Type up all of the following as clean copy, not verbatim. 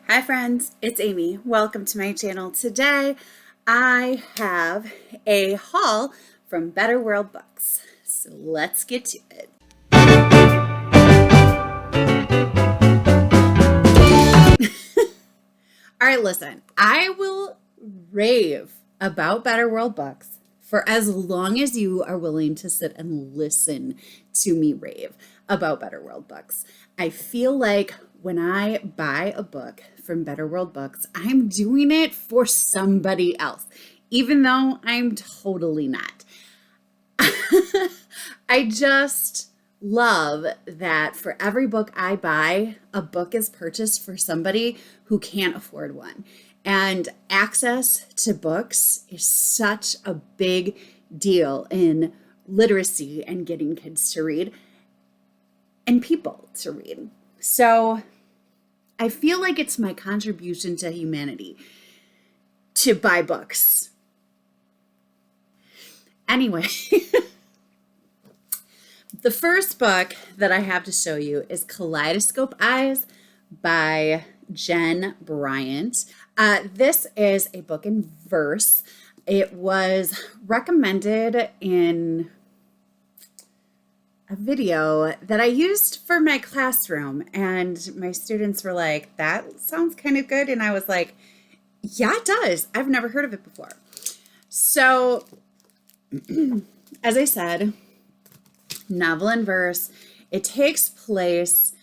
Hi friends, it's Amy. Welcome to my channel. Today I have a haul from Better World Books. So let's get to it. All right, listen, I will rave about Better World Books for as long as you are willing to sit and listen to me rave about Better World Books. I feel like when I buy a book from Better World Books, I'm doing it for somebody else, even though I'm totally not. I just love that for every book I buy, a book is purchased for somebody who can't afford one. And access to books is such a big deal in literacy and getting kids to read and people to read. So I feel like it's my contribution to humanity to buy books. Anyway, the first book that I have to show you is Kaleidoscope Eyes by Bryant. This is a book in verse. It was recommended in a video that I used for my classroom, and my students were like, that sounds kind of good. And I was like, yeah, it does. I've never heard of it before. So as I said, novel in verse. It takes place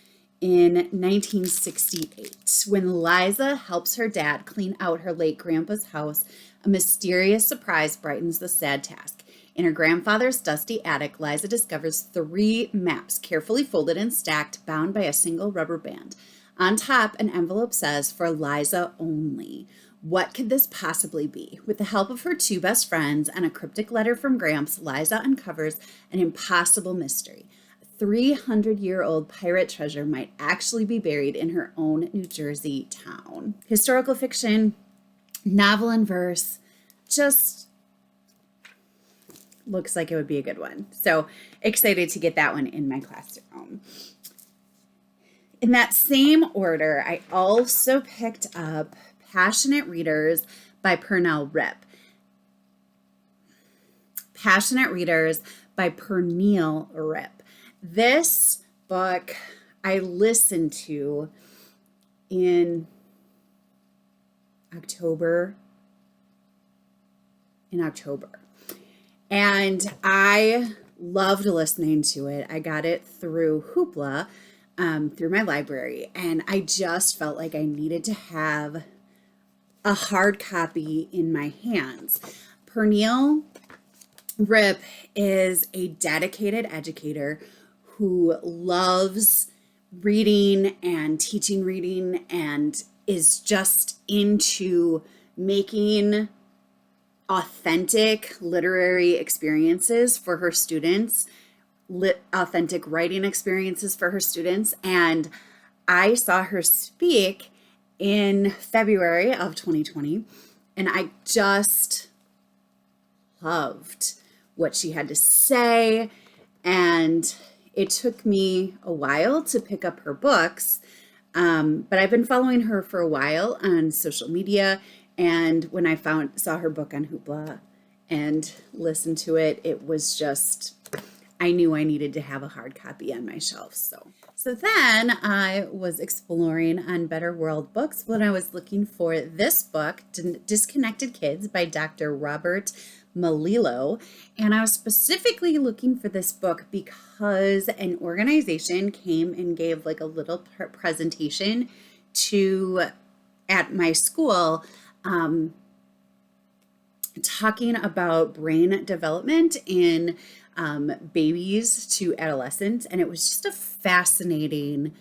in 1968 when Liza helps her dad clean out her late grandpa's house. A mysterious surprise brightens the sad task. In her grandfather's dusty attic, Liza discovers 3 maps carefully folded and stacked, bound by a single rubber band. On top, an envelope says, "For Liza only." What could this possibly be? With the help of her 2 best friends and a cryptic letter from Gramps, Liza uncovers an impossible mystery. A 300-year-old pirate treasure might actually be buried in her own New Jersey town. Historical fiction, novel in verse, just looks like it would be a good one. So excited to get that one in my classroom. In that same order, I also picked up Passionate Readers by Ripp. Passionate Readers by Pernille Ripp. This book I listened to in October. And I loved listening to it. I got it through Hoopla, through my library, and I just felt like I needed to have a hard copy in my hands. Pernille Ripp is a dedicated educator who loves reading and teaching reading and is just into making authentic literary experiences for her students, authentic writing experiences for her students. And I saw her speak in February of 2020, and I just loved what she had to say. And it took me a while to pick up her books, but I've been following her for a while on social media. And when I saw her book on Hoopla and listened to it, it was just, I knew I needed to have a hard copy on my shelf. So then I was exploring on Better World Books when I was looking for this book, Disconnected Kids by Dr. Robert Melillo. And I was specifically looking for this book because an organization came and gave like a little presentation at my school, talking about brain development in babies to adolescents. And it was just a fascinating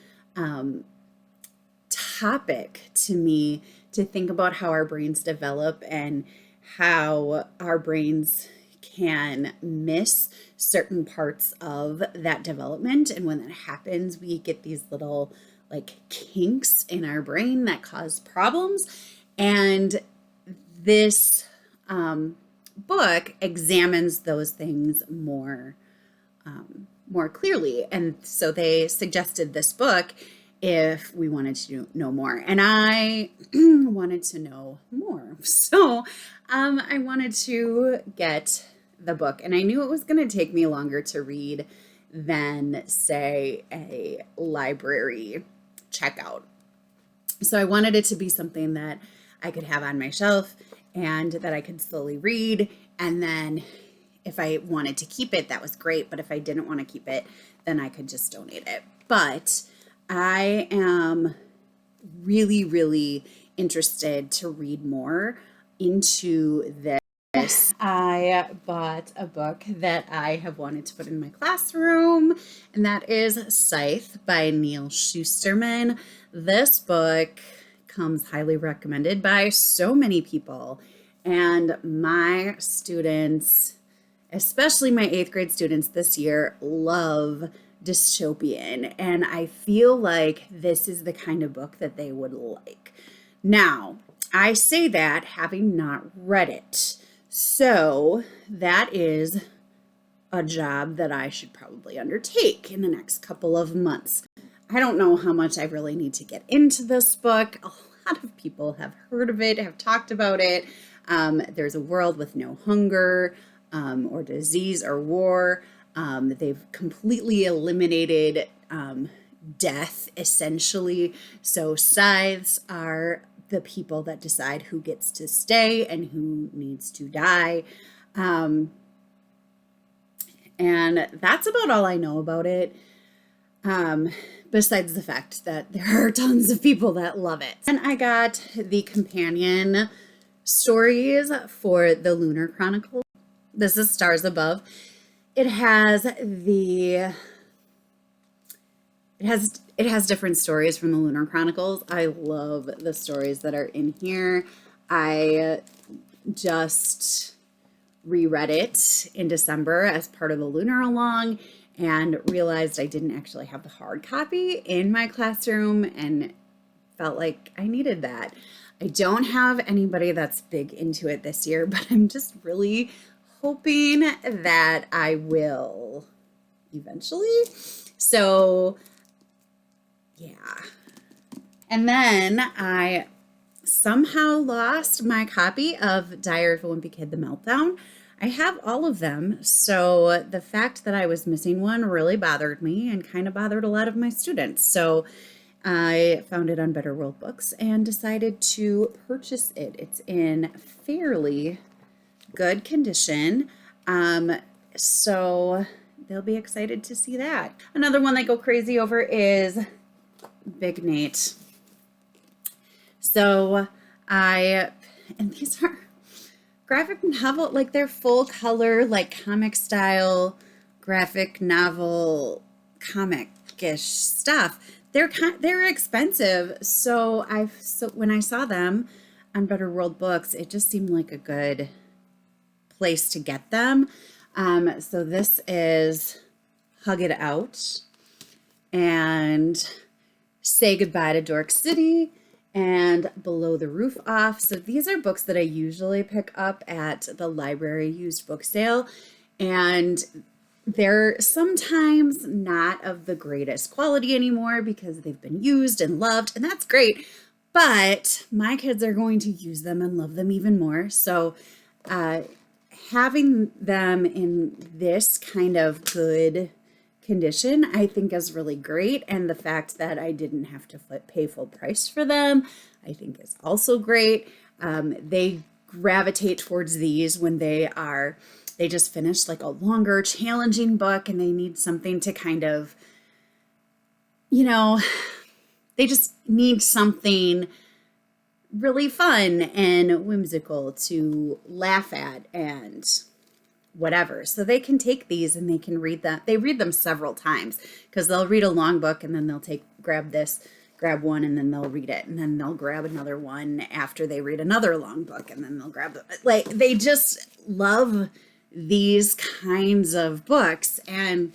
topic to me to think about how our brains develop and how our brains can miss certain parts of that development. And when that happens, we get these little like kinks in our brain that cause problems. And this book examines those things more clearly. And so they suggested this book, if we wanted to know more. And I wanted to know more. So I wanted to get the book, and I knew it was going to take me longer to read than, say, a library checkout. So I wanted it to be something that I could have on my shelf and that I could slowly read. And then if I wanted to keep it, that was great. But if I didn't want to keep it, then I could just donate it. But I am really, really interested to read more into this. I bought a book that I have wanted to put in my classroom, and that is Scythe by Niel Schusterman. This book comes highly recommended by so many people, and my students, especially my 8th grade students this year, love dystopian, and I feel like this is the kind of book that they would like. Now, I say that having not read it, so that is a job that I should probably undertake in the next couple of months. I don't know how much I really need to get into this book. A lot of people have heard of it, have talked about it. There's a world with no hunger or disease or war. They've completely eliminated death, essentially. So scythes are the people that decide who gets to stay and who needs to die. And that's about all I know about it. Besides the fact that there are tons of people that love it. And I got the companion stories for the Lunar Chronicle. This is Stars Above. It has different stories from the Lunar Chronicles. I love the stories that are in here. I just reread it in December as part of the Lunar Along and realized I didn't actually have the hard copy in my classroom and felt like I needed that. I don't have anybody that's big into it this year, but I'm just really hoping that I will eventually. So yeah. And then I somehow lost my copy of Diary of a Wimpy Kid, The Meltdown. I have all of them, so the fact that I was missing one really bothered me and kind of bothered a lot of my students. So I found it on Better World Books and decided to purchase it. It's in fairly good condition, so they'll be excited to see that. Another one they go crazy over is Big Nate. So and these are graphic novel, like they're full color, like comic style, graphic novel, comic-ish stuff. They're expensive. So when I saw them on Better World Books, it just seemed like a good place to get them. So this is Hug It Out and Say Goodbye to Dork City and Below the Roof Off. So these are books that I usually pick up at the library used book sale, and they're sometimes not of the greatest quality anymore because they've been used and loved, and that's great, but my kids are going to use them and love them even more. So having them in this kind of good condition, I think, is really great. And the fact that I didn't have to pay full price for them, I think, is also great. They gravitate towards these when they just finished like a longer, challenging book and they need something to kind of, they just need something really fun and whimsical to laugh at and whatever. So they can take these and they can read them. They read them several times because they'll read a long book and then they'll grab one and then they'll read it. And then they'll grab another one after they read another long book and then they'll grab it. Like, they just love these kinds of books, and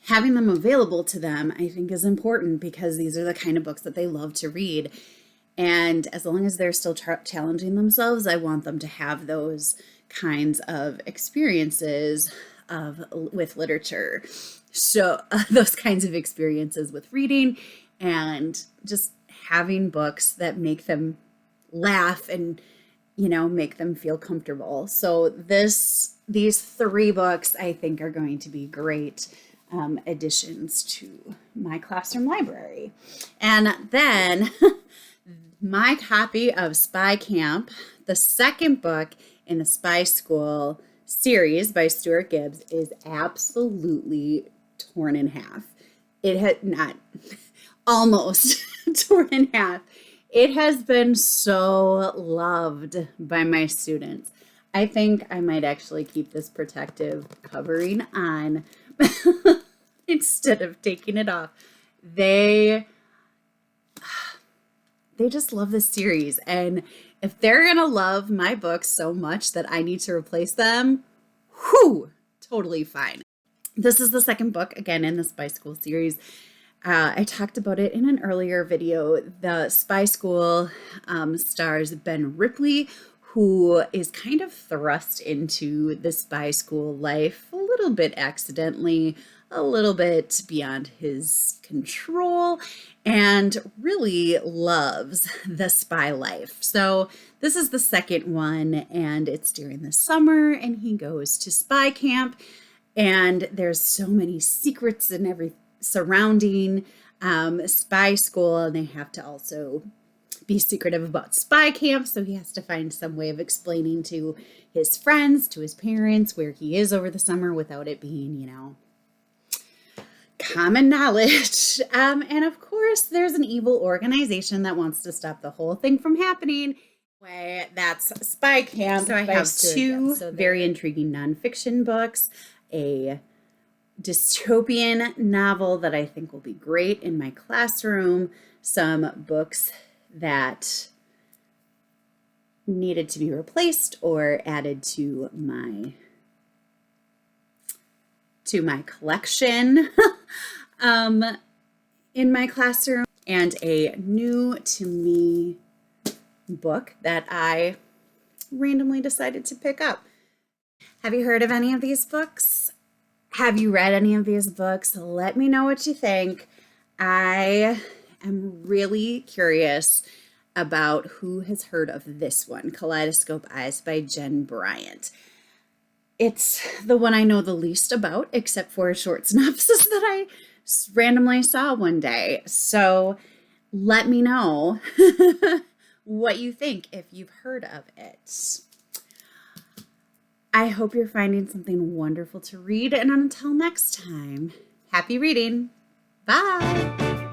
having them available to them, I think, is important because these are the kind of books that they love to read. And as long as they're still challenging themselves, I want them to have those kinds of experiences with literature. So those kinds of experiences with reading and just having books that make them laugh and, make them feel comfortable. So these 3 books I think are going to be great additions to my classroom library. And then my copy of Spy Camp, the second book in the Spy School series by Stuart Gibbs, is absolutely torn in half. It had not almost torn in half. It has been so loved by my students. I think I might actually keep this protective covering on instead of taking it off. They just love this series. And if they're going to love my books so much that I need to replace them, totally fine. This is the second book, again, in the Spy School series. I talked about it in an earlier video. The Spy School stars Ben Ripley, who is kind of thrust into the spy school life a little bit accidentally, a little bit beyond his control, and really loves the spy life. So this is the second one, and it's during the summer, and he goes to spy camp, and there's so many secrets and everything surrounding spy school, and they have to also be secretive about spy camp, so he has to find some way of explaining to his friends, to his parents, where he is over the summer without it being, common knowledge. And of course, there's an evil organization that wants to stop the whole thing from happening. That's Spy Camp. So I have 2 very intriguing nonfiction books, a dystopian novel that I think will be great in my classroom, some books that needed to be replaced or added to my collection in my classroom, and a new to me book that I randomly decided to pick up. Have you heard of any of these books? Have you read any of these books? Let me know what you think. I am really curious about who has heard of this one, Kaleidoscope Eyes by Jen Bryant. It's the one I know the least about, except for a short synopsis that I randomly saw one day. So let me know what you think if you've heard of it. I hope you're finding something wonderful to read, and until next time, happy reading. Bye.